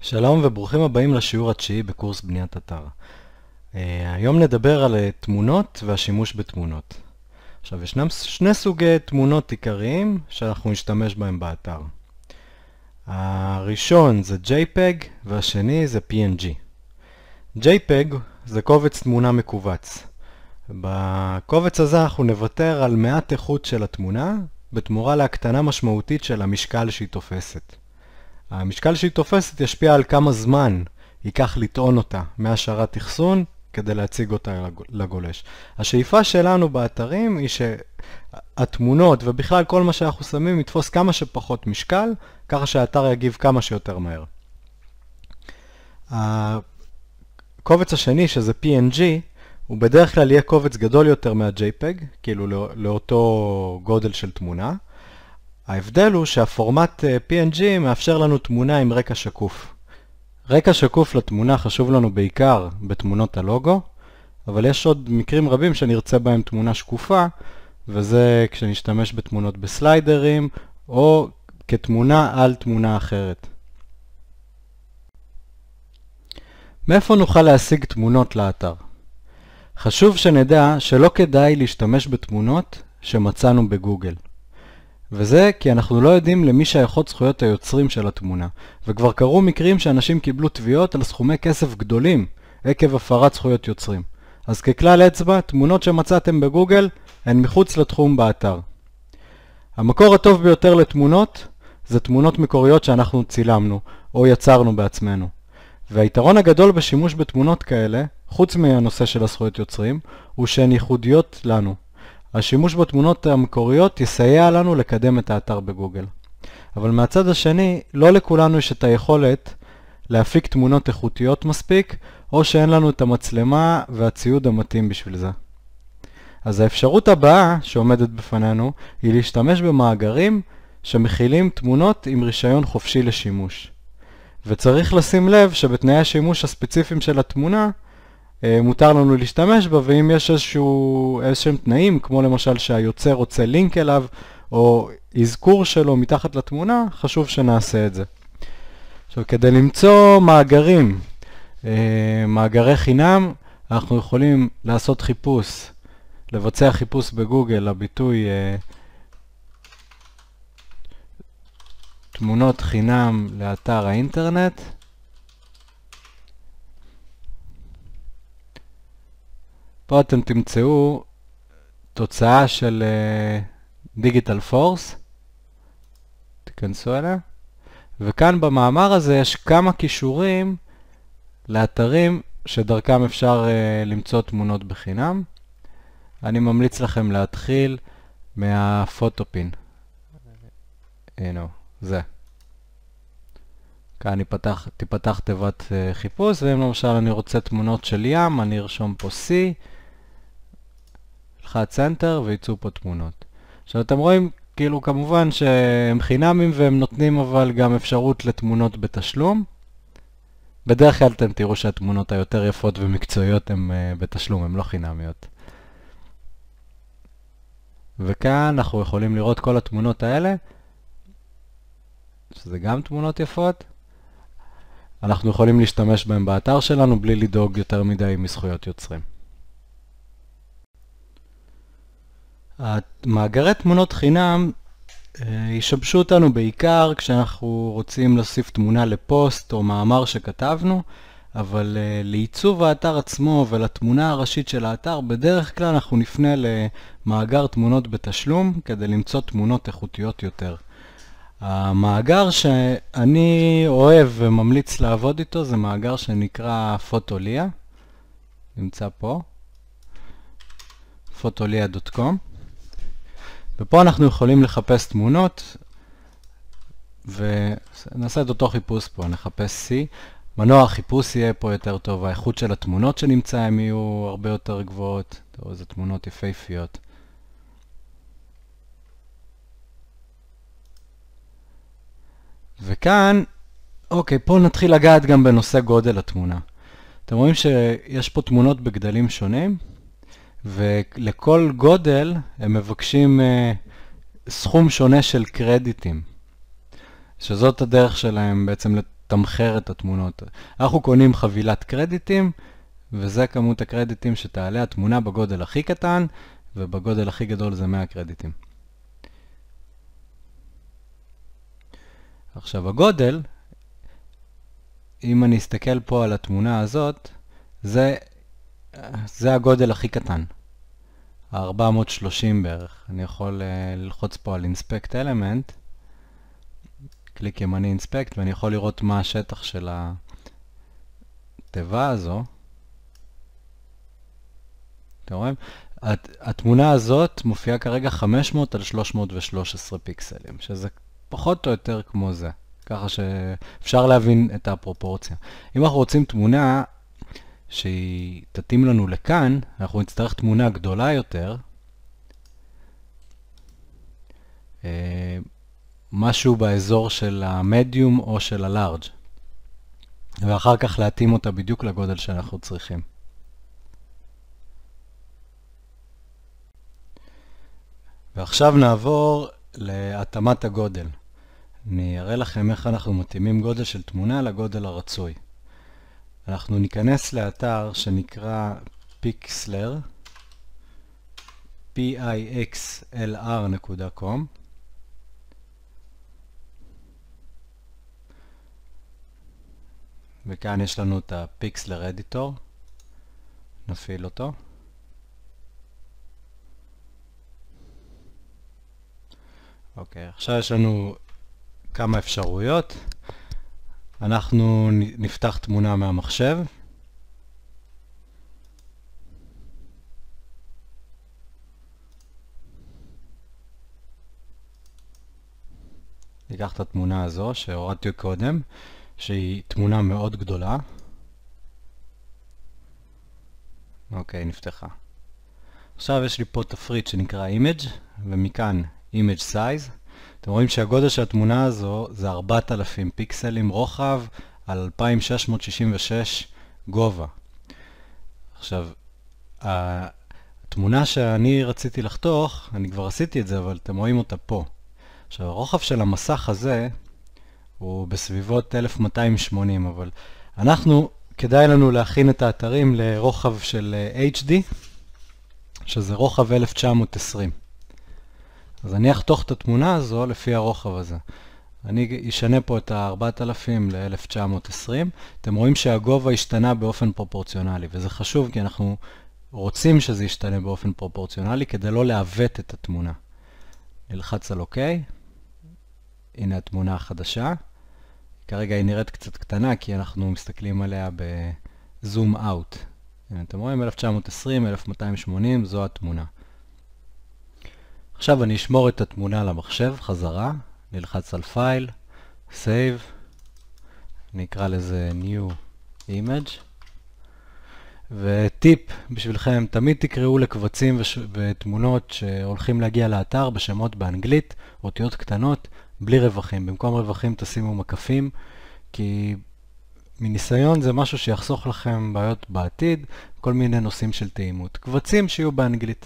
שלום וברוכים הבאים לשיעור התשיעי בקורס בניית אתר. היום נדבר על תמונות והשימוש בתמונות. עכשיו, ישנם שני סוגי תמונות עיקריים שאנחנו נשתמש בהם באתר. הראשון זה JPEG והשני זה PNG. JPEG זה קובץ תמונה מקובץ. בקובץ הזה אנחנו נוותר על מעט איכות של התמונה בתמורה להקטנה משמעותית של המשקל שהיא תופסת. המשקל שהיא תופסת ישפיע על כמה זמן ייקח לטעון אותה מהשארת אחסון כדי להציג אותה לגולש. השאיפה שלנו באתרים היא שהתמונות ובכלל כל מה שאנחנו שמים יתפוס כמה שפחות משקל, ככה שהאתר יגיב כמה שיותר מהר. הקובץ השני, שזה PNG, הוא בדרך כלל יהיה קובץ גדול יותר מה-JPEG, כאילו לאותו גודל של תמונה. ההבדל הוא שהפורמט PNG מאפשר לנו תמונה עם רקע שקוף. רקע שקוף לתמונה חשוב לנו בעיקר בתמונות הלוגו, אבל יש עוד מקרים רבים שנרצה בהם תמונה שקופה, וזה כשנשתמש בתמונות בסליידרים, או כתמונה על תמונה אחרת. מאיפה נוכל להשיג תמונות לאתר? חשוב שנדע שלא כדאי להשתמש בתמונות שמצאנו בגוגל. וזה כי אנחנו לא יודעים למי שייכות זכויות היוצרים של התמונה, וכבר קרו מקרים שאנשים קיבלו תביעות על סכומי כסף גדולים עקב הפרת זכויות יוצרים. אז ככלל אצבע, תמונות שמצאתם בגוגל הן מחוץ לתחום באתר. המקור הטוב ביותר לתמונות זה תמונות מקוריות שאנחנו צילמנו או יצרנו בעצמנו. והיתרון הגדול בשימוש בתמונות כאלה, חוץ מהנושא של הזכויות יוצרים, הוא שהן ייחודיות לנו. השימוש בתמונות המקוריות יסייע לנו לקדם את האתר בגוגל. אבל מהצד השני, לא לכולנו יש את היכולת להפיק תמונות איכותיות מספיק, או שאין לנו את המצלמה והציוד המתאים בשביל זה. אז האפשרות הבאה שעומדת בפנינו היא להשתמש במאגרים שמכילים תמונות עם רישיון חופשי לשימוש. וצריך לשים לב שבתנאי השימוש הספציפיים של התמונה, מותר לנו להשתמש בה, ואם יש איזשהם תנאים, כמו למשל שהיוצר רוצה לינק אליו, או אזכור שלו מתחת לתמונה, חשוב שנעשה את זה. עכשיו, כדי למצוא מאגרי חינם, אנחנו יכולים לעשות חיפוש, לבצע חיפוש בגוגל לביטוי תמונות חינם לאתר האינטרנט. פה אתם תמצאו תוצאה של דיגיטל פורס, תיכנסו אליה, וכאן במאמר הזה יש כמה קישורים לאתרים שדרכם אפשר למצוא תמונות בחינם. אני ממליץ לכם להתחיל מהפוטופין. הנה, זה. כאן תיפתח תיבת חיפוש, ואם למשל אני רוצה תמונות של ים, אני ארשום פה C, לחץ Enter ויצאו פה תמונות. עכשיו אתם רואים, כאילו כמובן שהם חינמים והם נותנים אבל גם אפשרות לתמונות בתשלום. בדרך כלל אתם תראו שהתמונות היותר יפות ומקצועיות הן בתשלום, הן לא חינמיות. וכאן אנחנו יכולים לראות כל התמונות האלה, שזה גם תמונות יפות. אנחנו יכולים להשתמש בהם באתר שלנו בלי לדאוג יותר מדי מזכויות יוצרים. מאגרי תמונות חינם ישמשו אותנו בעיקר כשאנחנו רוצים להוסיף תמונה לפוסט או מאמר שכתבנו, אבל לעיצוב האתר עצמו ולתמונה הראשית של האתר, בדרך כלל אנחנו נפנה למאגר תמונות בתשלום כדי למצוא תמונות איכותיות יותר. המאגר שאני אוהב וממליץ לעבוד איתו זה מאגר שנקרא פוטוליה, נמצא פה, fotolia.com, ופה אנחנו יכולים לחפש תמונות, ונעשה את אותו חיפוש פה, נחפש C, מנוע החיפוש יהיה פה יותר טוב, האיכות של התמונות שנמצא הם יהיו הרבה יותר גבוהות, איזה תמונות יפהפיות. וכאן, אוקיי, פה נתחיל לגעת גם בנושא גודל התמונה. אתם רואים שיש פה תמונות בגדלים שונים, ולכל גודל הם מבקשים סכום שונה של קרדיטים. שזאת הדרך שלהם בעצם לתמחר את התמונות. אנחנו קונים חבילת קרדיטים, וזה כמות הקרדיטים שתעלה התמונה בגודל הכי קטן, ובגודל הכי גדול זה 100 קרדיטים. עכשיו הגודל, אם אני אסתכל פה על התמונה הזאת, זה הגודל הכי קטן. 430 בערך. אני יכול ללחוץ פה על Inspect Element, קליק ימני Inspect, ואני יכול לראות מה השטח של התיבה הזו. אתם רואים? התמונה הזאת מופיעה כרגע 500 על 313 פיקסלים, שזה פחות או יותר כמו זה. ככה שאפשר להבין את הפרופורציה. אם אנחנו רוצים תמונה שהיא תתאים לנו לכאן, אנחנו נצטרך תמונה גדולה יותר. משהו באזור של המדיום או של הלארג'. ואחר כך להתאים אותה בדיוק לגודל שאנחנו צריכים. ועכשיו נעבור להתאמת הגודל. אני אראה לכם איך אנחנו מתאימים גודל של תמונה לגודל הרצוי. אנחנו ניכנס לאתר שנקרא Pixlr, pixlr.com, וכאן יש לנו את הפיקסלר אדיטור, נפעיל אותו. אוקיי, עכשיו יש לנו כמה אפשרויות. אנחנו נפתח תמונה מהמחשב. ניקח את התמונה הזו שהורדתי קודם, שהיא תמונה מאוד גדולה. אוקיי, נפתחה. עכשיו יש לי פה תפריט שנקרא Image, ומכאן Image Size. אתם רואים שהגודל של התמונה הזו זה 4000 פיקסלים רוחב על 2666 גובה. עכשיו, התמונה שאני רציתי לחתוך, אני כבר עשיתי את זה, אבל אתם רואים אותה פה. עכשיו, הרוחב של המסך הזה הוא בסביבות 1280, אבל כדאי לנו להכין את האתרים לרוחב של HD, שזה רוחב 1920. אז אני אחתוך את התמונה הזו לפי הרוחב הזה. אני אשנה פה את ה-4000 ל-1920. אתם רואים שהגובה השתנה באופן פרופורציונלי, וזה חשוב כי אנחנו רוצים שזה ישתנה באופן פרופורציונלי כדי לא לעוות את התמונה. נלחץ על OK. הנה התמונה החדשה. כרגע היא נראית קצת קטנה כי אנחנו מסתכלים עליה בזום אאוט. אתם רואים 1920, 1280, זו התמונה. עכשיו אני אשמור את התמונה למחשב חזרה, נלחץ על File, Save, נקרא לזה New Image. וטיפ בשבילכם, תמיד תקראו לקבצים ותמונות שהולכים להגיע לאתר בשמות באנגלית, אותיות קטנות, בלי רווחים. במקום רווחים תשימו מקפים, כי מניסיון זה משהו שיחסוך לכם בעיות בעתיד, כל מיני נושאים של תאימות. קבצים שיהיו באנגלית.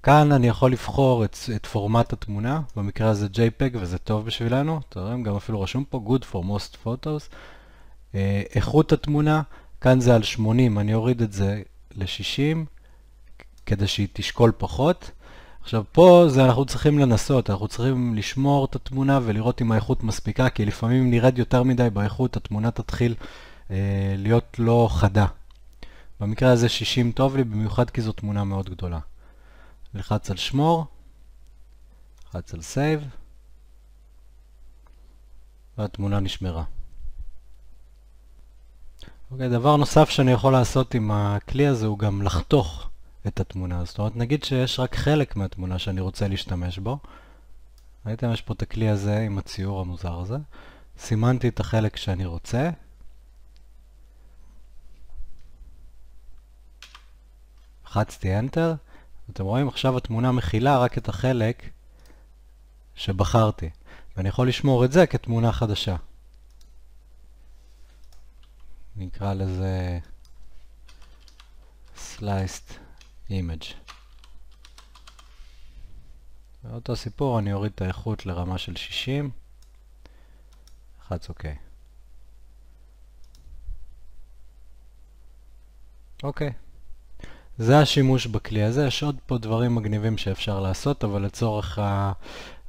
כאן אני יכול לבחור את פורמט התמונה, במקרה הזה JPEG, וזה טוב בשבילנו. אתם רואים, גם אפילו רשום פה Good for most photos. איכות התמונה, כאן זה על 80, אני אוריד את זה ל-60, כדי שהיא תשקול פחות. עכשיו פה אנחנו צריכים לנסות, אנחנו צריכים לשמור את התמונה ולראות אם האיכות מספיקה, כי לפעמים נרד יותר מדי באיכות, התמונה תתחיל להיות לא חדה. במקרה הזה 60 טוב לי, במיוחד כי זו תמונה מאוד גדולה. נלחץ על שמור, נלחץ על Save, והתמונה נשמרה. אוקיי, דבר נוסף שאני יכול לעשות עם הכלי הזה הוא גם לחתוך את התמונה. זאת אומרת, נגיד שיש רק חלק מהתמונה שאני רוצה להשתמש בו. ראיתם, יש פה את הכלי הזה עם הציור המוזר הזה. סימנתי את החלק שאני רוצה. לחצתי Enter. אתם רואים, עכשיו התמונה מכילה רק את החלק שבחרתי. ואני יכול לשמור את זה כתמונה חדשה. נקרא לזה Sliced Image. באותו סיפור אני אוריד את האיכות לרמה של 60. ולחץ אוקיי. אוקיי. זה השימוש בכלי הזה. יש עוד פה דברים מגניבים שאפשר לעשות, אבל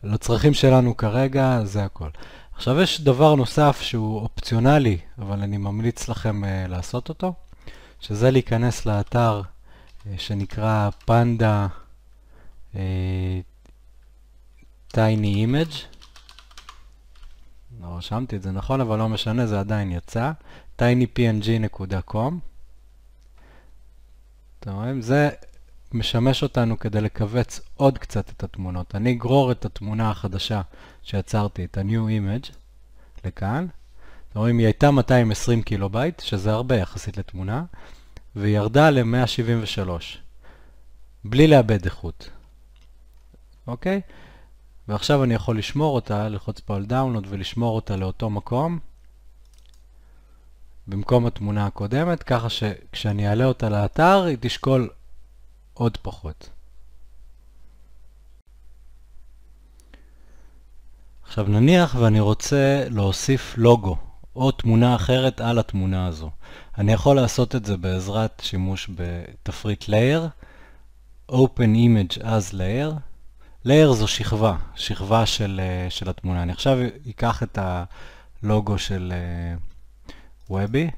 לצרכים שלנו כרגע זה הכל. עכשיו יש דבר נוסף שהוא אופציונלי, אבל אני ממליץ לכם לעשות אותו, שזה להיכנס לאתר שנקרא פנדה Tiny Image. לא רשמתי את זה נכון, אבל לא משנה, זה עדיין יצא. tinypng.com. אתם רואים? זה משמש אותנו כדי לקבץ עוד קצת את התמונות. אני אגרור את התמונה החדשה שיצרתי, את ה-New Image, לכאן. אתם רואים, היא הייתה 220 קילובייט, שזה הרבה יחסית לתמונה, והיא ירדה ל-173, בלי לאבד איכות. אוקיי? ועכשיו אני יכול לשמור אותה, ללחוץ פה על דאונלוד ולשמור אותה לאותו מקום, במקום התמונה הקודמת, ככה שכשאני אעלה אותה לאתר, היא תשקול עוד פחות. עכשיו נניח ואני רוצה להוסיף לוגו או תמונה אחרת על התמונה הזו. אני יכול לעשות את זה בעזרת שימוש בתפריט Layer, Open Image as Layer. Layer זו שכבה של התמונה. אני עכשיו אקח את הלוגו של וובי.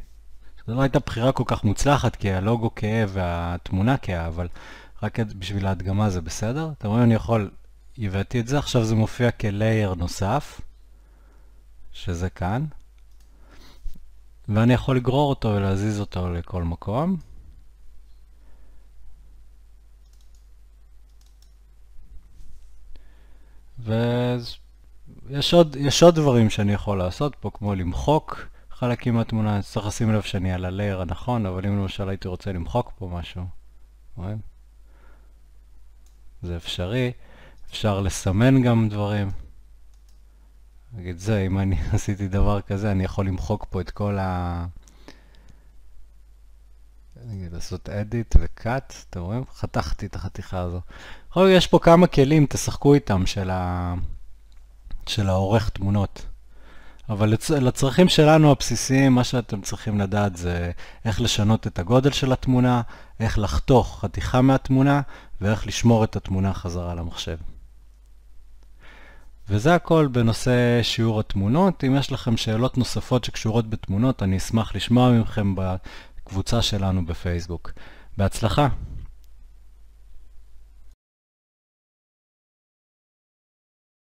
זו לא הייתה בחירה כל כך מוצלחת, כי הלוגו כהה והתמונה כהה, אבל רק בשביל ההדגמה זה בסדר. אתם רואים, אני יכול, הבאתי את זה, עכשיו זה מופיע כלייר נוסף, שזה כאן. ואני יכול לגרור אותו ולהזיז אותו לכל מקום. ויש עוד דברים שאני יכול לעשות פה, כמו למחוק חלקים מהתמונה. צריך לשים לב שאני על הלייר הנכון, אבל אם למשל הייתי רוצה למחוק פה משהו, רואים? זה אפשרי. אפשר לסמן גם דברים. נגיד זה, אם אני עשיתי דבר כזה, אני יכול למחוק פה את כל נגיד לעשות edit ו-cut, אתם רואים? חתכתי את החתיכה הזו. יש פה כמה כלים, תשחקו איתם של העורך תמונות. אבל לצרכים שלנו הבסיסיים, מה שאתם צריכים לדעת זה איך לשנות את הגודל של התמונה, איך לחתוך חתיכה מהתמונה, ואיך לשמור את התמונה חזרה למחשב. וזה הכל בנושא שיעור התמונות. אם יש לכם שאלות נוספות שקשורות בתמונות, אני אשמח לשמוע מכם בקבוצה שלנו בפייסבוק. בהצלחה!